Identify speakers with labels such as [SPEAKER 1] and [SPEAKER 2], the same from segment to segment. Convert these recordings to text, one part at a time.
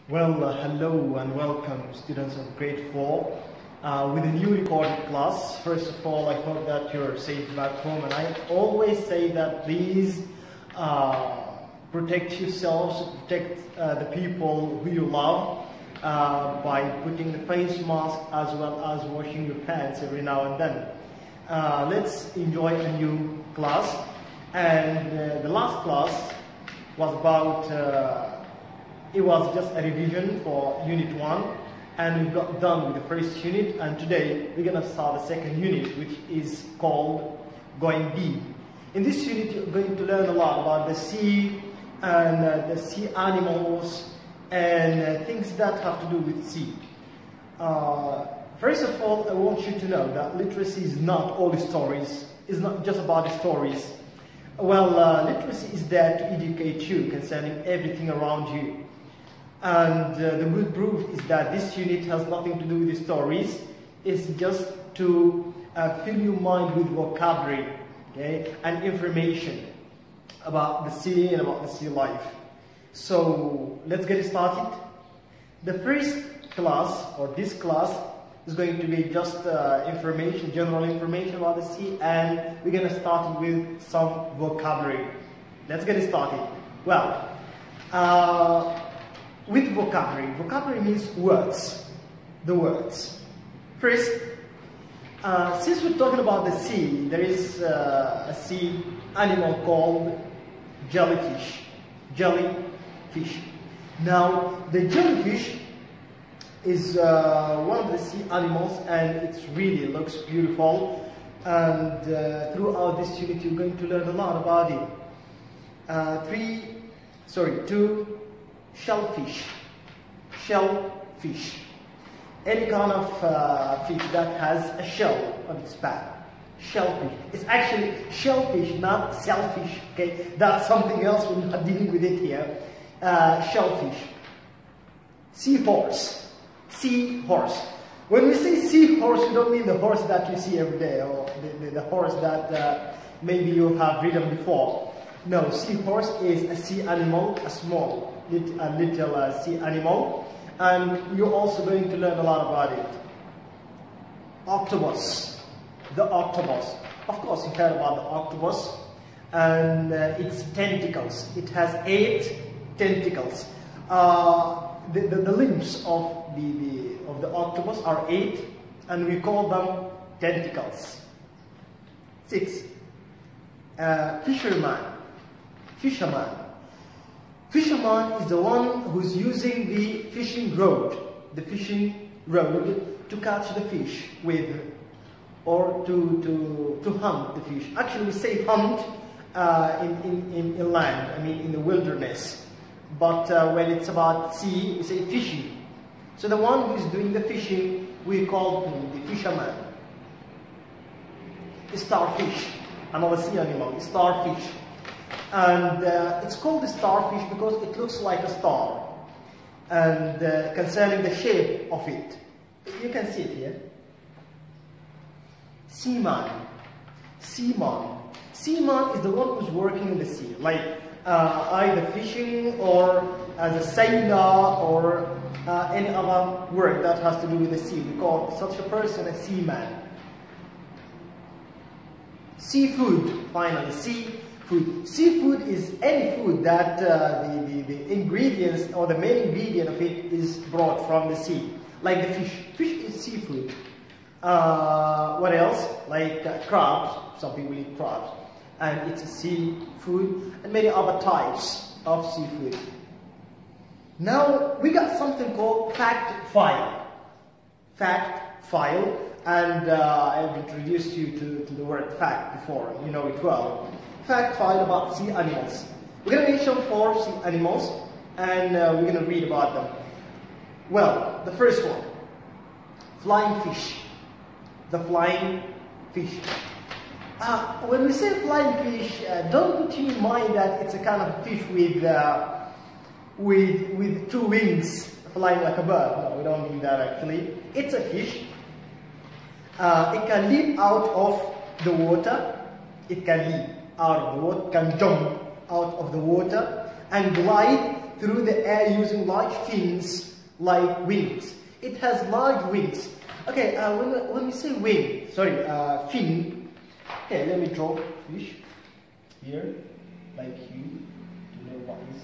[SPEAKER 1] Hello and welcome students of grade 4 with a new recorded class. First of all, I hope that you're safe back home, and I always say that please protect yourselves, protect the people who you love by putting the face mask as well as washing your hands every now and then. Let's enjoy a new class, and the last class was about it was just a revision for Unit 1, and we got done with the first unit, and today we're going to start the second unit, which is called Going Deep. In this unit you're going to learn a lot about the sea and the sea animals and things that have to do with sea. First of all, I want you to know that literacy is not all stories, it's not just about the stories. Literacy is there to educate you concerning everything around you. And the good proof is that this unit has nothing to do with the stories. It's just to fill your mind with vocabulary, okay, and information about the sea and about the sea life. So let's get started. The first class, or this class, is going to be just information, general information about the sea, and we're going to start with some vocabulary. Let's get started. With vocabulary. Vocabulary means words. The words. First, since we're talking about the sea, there is a sea animal called jellyfish. Jellyfish. Now, the jellyfish is one of the sea animals, and it really looks beautiful. And throughout this unit, you're going to learn a lot about it. Two. Shellfish. Any kind of fish that has a shell on its back. Shellfish. It's actually shellfish, not selfish. Okay, that's something else. We're not dealing with it here. Shellfish. Seahorse. When we say seahorse, we don't mean the horse that you see every day, or the horse that maybe you have ridden before. No, seahorse is a sea animal, a little sea animal, and you're also going to learn a lot about it. Octopus. The octopus. Of course, you heard about the octopus and its tentacles. It has 8 tentacles. The limbs of the octopus are 8, and we call them tentacles. 6. Fisherman is the one who's using the fishing rod to catch the fish with, or to hunt the fish. Actually, we say hunt in land, I mean in the wilderness. But when it's about sea, we say fishing. So the one who is doing the fishing, we call him the fisherman. Starfish, another sea animal, starfish. And it's called the starfish because it looks like a star. And concerning the shape of it, you can see it here. Seaman is the one who's working in the sea, like either fishing or as a sailor or any other work that has to do with the sea. We call such a person a seaman. Seafood, finally, seafood. Seafood is any food that the ingredients or the main ingredient of it is brought from the sea. Like the fish. Fish is seafood. What else? Like crabs. Some people eat crabs. And it's a seafood, and many other types of seafood. Now, we got something called fact file. Fact file. And I've introduced you to the word fact before. You know it well. Fact file about sea animals. We're going to mention 4 sea animals, and we're going to read about them. Well, the first one, flying fish. The flying fish. When we say flying fish, don't put in mind that it's a kind of fish with 2 wings, flying like a bird. No, we don't mean that actually. It's a fish. It can leap out of the water. It can leap out of the water, can jump out of the water and glide through the air using large fins like wings. It has large wings. Okay, when we say wing, sorry, fin. Okay, let me draw fish here, like you know what is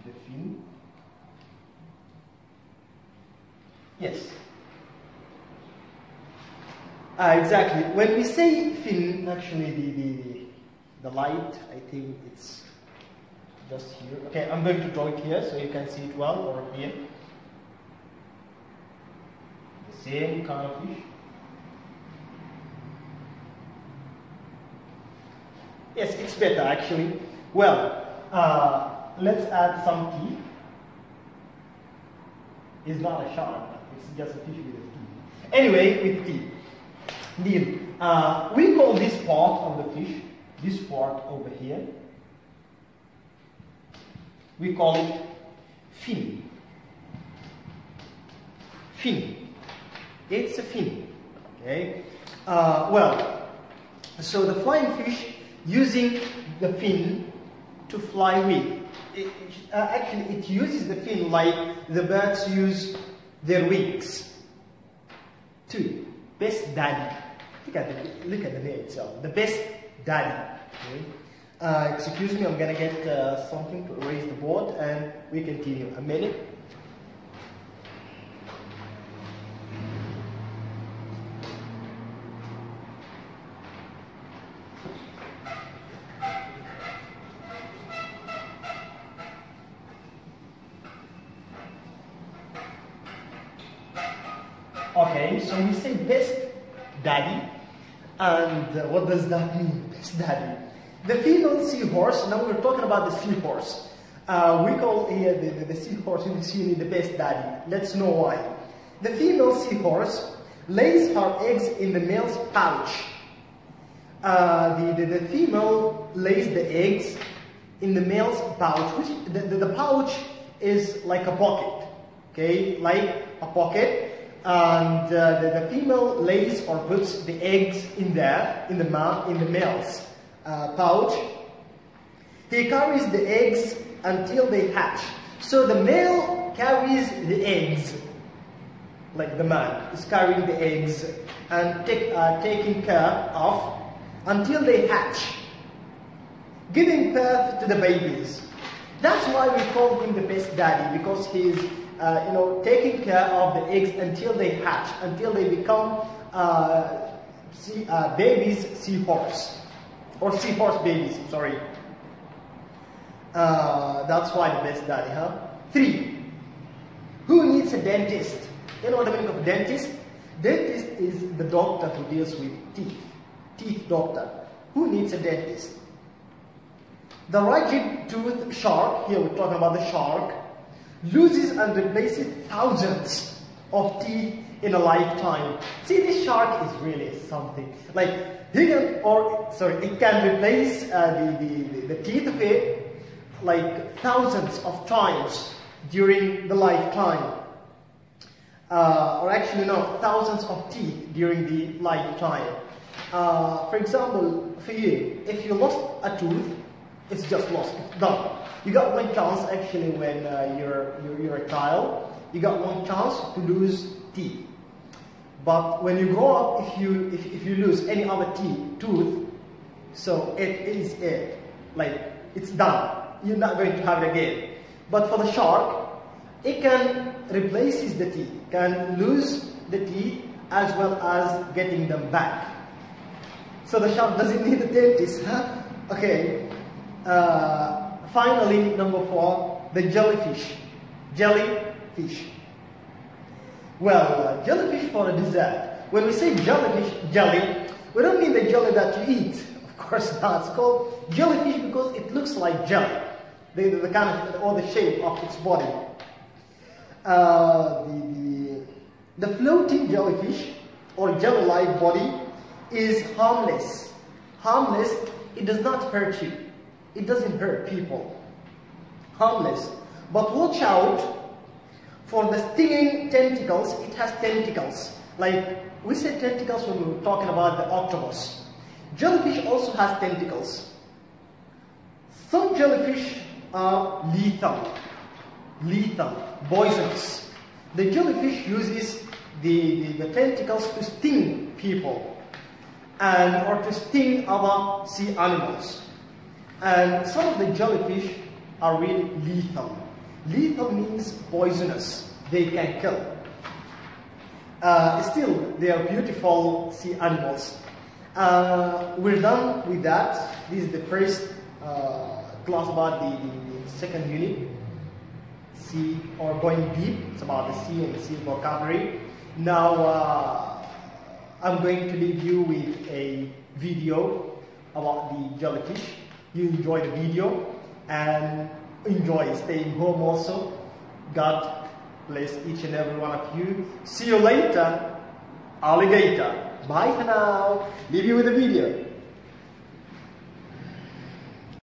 [SPEAKER 1] the fin. Yes. Exactly. When we say fin, actually the light, I think it's just here. Okay, I'm going to draw it here so you can see it well, or here. The same kind of fish. Yes, it's better actually. Well, let's add some teeth. It's not a shark, it's just a fish with a teeth. Anyway, with teeth. Deal. We call this part of the fish, this part over here, we call it fin. Fin. It's a fin. Okay. Well, so the flying fish using the fin to fly with. Actually, it uses the fin like the birds use their wings. 2. Best daddy. Look at the name itself. The best daddy. Okay. Excuse me, I'm gonna get something to erase the board, and we continue. A minute. Okay, so we say best daddy, and what does that mean, best daddy? The female seahorse, now we're talking about the seahorse. We call here the seahorse in this unit the best daddy. Let's know why. The female seahorse lays her eggs in the male's pouch. The female lays the eggs in the male's pouch, which the pouch is like a pocket, okay, like a pocket. And the female lays or puts the eggs in there, in the male's pouch. He carries the eggs until they hatch. So the male carries the eggs, like the man is carrying the eggs and taking care of until they hatch, giving birth to the babies. That's why we call him the best daddy, because he's taking care of the eggs until they hatch, until they become babies seahorse, or seahorse babies, sorry. That's why the best daddy, huh? 3. Who needs a dentist? You know what the meaning of dentist? Dentist is the doctor who deals with teeth. Teeth doctor. Who needs a dentist? The rigid-toothed shark, here we're talking about the shark, loses and replaces thousands of teeth in a lifetime. See, this shark is really something. Like, it can replace the teeth of it like thousands of times during the lifetime. Or actually no, thousands of teeth during the lifetime. For example, for you, if you lost a tooth, it's just lost, it's done. You got one chance actually when you're a child. You got one chance to lose teeth. But when you grow up, if you lose any other tooth, so it is it. Like, it's done. You're not going to have it again. But for the shark, it can replace the teeth, can lose the teeth as well as getting them back. So the shark doesn't need a dentist, huh? Okay. Finally, number 4, the jellyfish. Jellyfish. Well, jellyfish for a dessert. When we say jellyfish, jelly, we don't mean the jelly that you eat. Of course not. It's called jellyfish because it looks like jelly. The kind of, or the shape of its body. The floating jellyfish, or jelly-like body, is harmless. Harmless, it does not hurt you. It doesn't hurt people. Harmless. But watch out for the stinging tentacles. It has tentacles. Like, we say tentacles when we're talking about the octopus. Jellyfish also has tentacles. Some jellyfish are lethal, poisonous. The jellyfish uses the tentacles to sting people or to sting other sea animals. And some of the jellyfish are really lethal. Lethal means poisonous. They can kill. Still, they are beautiful sea animals. We're done with that. This is the first class about the second unit. Sea, or going deep. It's about the sea and the sea vocabulary. Now, I'm going to leave you with a video about the jellyfish. You enjoy the video and enjoy staying home also. God bless each and every one of you. See you later, alligator. Bye for now. Leave you with the video.